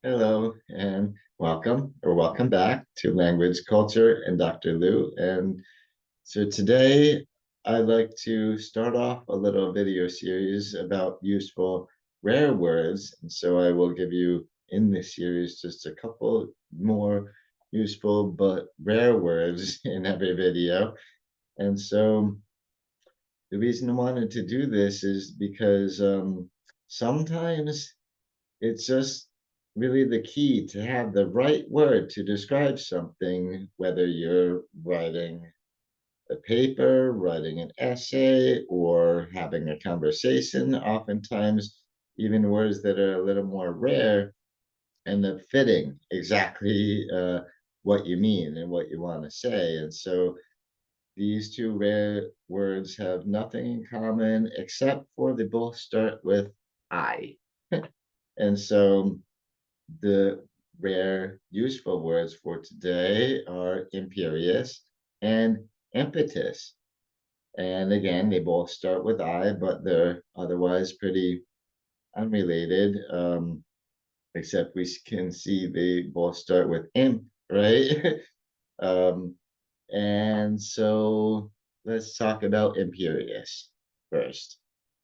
Hello and welcome back to Language Culture and Dr. Lou. And so today I'd like to start off a little video series about useful rare words. And so I will give you in this series just a couple more useful but rare words in every video. And so the reason I wanted to do this is because sometimes it's just really the key to have the right word to describe something, whether you're writing a paper, writing an essay, or having a conversation. Oftentimes, even words that are a little more rare end up fitting exactly what you mean and what you want to say. And so these two rare words have nothing in common except for they both start with I. And so the rare useful words for today are imperious and impetus. And again, they both start with I, but they're otherwise pretty unrelated, except we can see they both start with imp, right? um, and so let's talk about imperious first.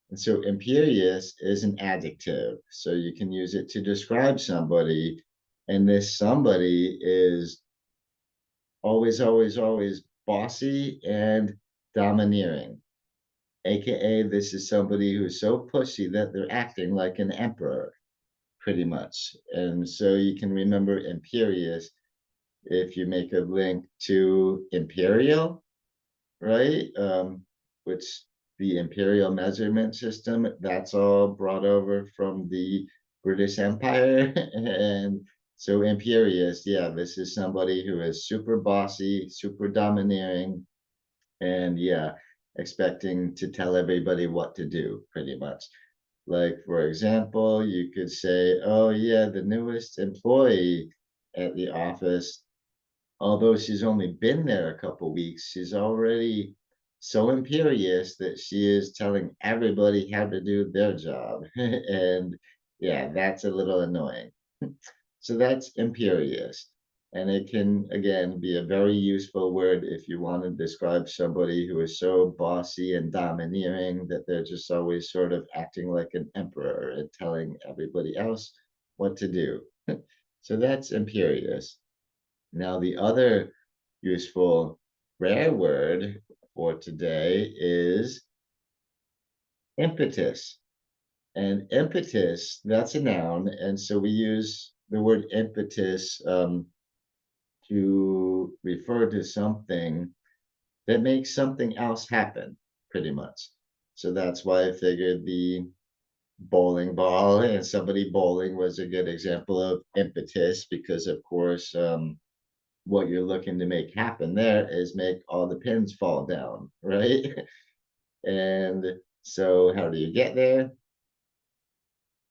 And so imperious is an adjective. So you can use it to describe somebody. And this somebody is always bossy and domineering. AKA, this is somebody who's so pushy that they're acting like an emperor, pretty much. And so you can remember imperious if you make a link to imperial, right? Which the imperial measurement system, that's all brought over from the British Empire. And so imperious, yeah, this is somebody who is super bossy, super domineering, and yeah, expecting to tell everybody what to do, pretty much. Like, for example, you could say, oh, yeah, the newest employee at the office, although she's only been there a couple weeks, she's already so imperious that she is telling everybody how to do their job. And yeah, that's a little annoying. So that's imperious. And it can, again, be a very useful word if you want to describe somebody who is so bossy and domineering that they're just always sort of acting like an emperor and telling everybody else what to do. So that's imperious. Now, the other useful rare word for today is impetus. And impetus, that's a noun. And so we use the word impetus to refer to something that makes something else happen, pretty much. So that's why I figured the bowling ball and somebody bowling was a good example of impetus because, of course, what you're looking to make happen there is make all the pins fall down, right? And so how do you get there?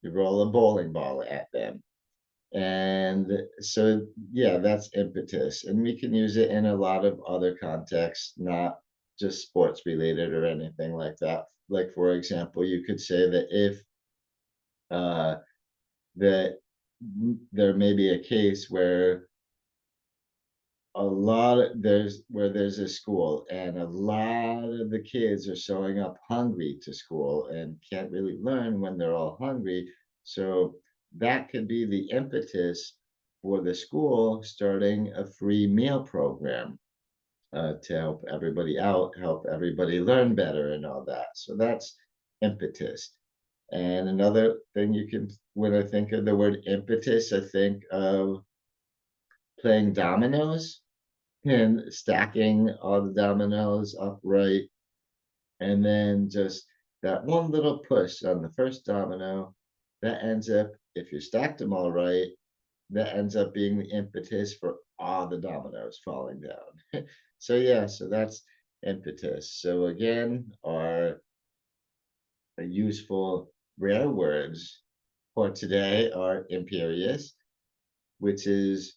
You roll a bowling ball at them. And so, yeah, that's impetus. And we can use it in a lot of other contexts, not just sports related or anything like that. Like, for example, you could say that if uh, that there may be a case where there's a school and a lot of the kids are showing up hungry to school and can't really learn when they're all hungry. So that could be the impetus for the school starting a free meal program to help everybody out, help everybody learn better and all that. So that's impetus. And another thing you can, when I think of the word impetus, I think of playing dominoes and stacking all the dominoes upright, and then just that one little push on the first domino that ends up, if you stacked them all right, that ends up being the impetus for all the dominoes falling down. So yeah, so that's impetus. So again, our useful rare words for today are imperious, which is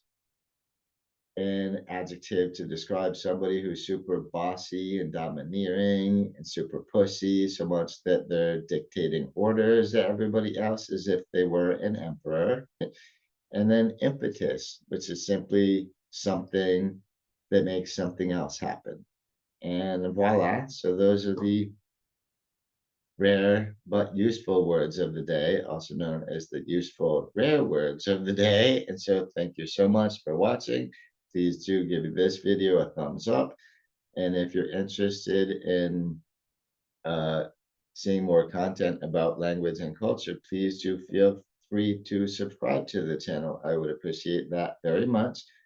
an adjective to describe somebody who's super bossy and domineering and super pushy, so much that they're dictating orders to everybody else as if they were an emperor. and then impetus, which is simply something that makes something else happen. And voila, so those are the rare but useful words of the day, also known as the useful rare words of the day. And so thank you so much for watching. Please do give this video a thumbs up. And if you're interested in uh, seeing more content about language and culture, please do feel free to subscribe to the channel. I would appreciate that very much.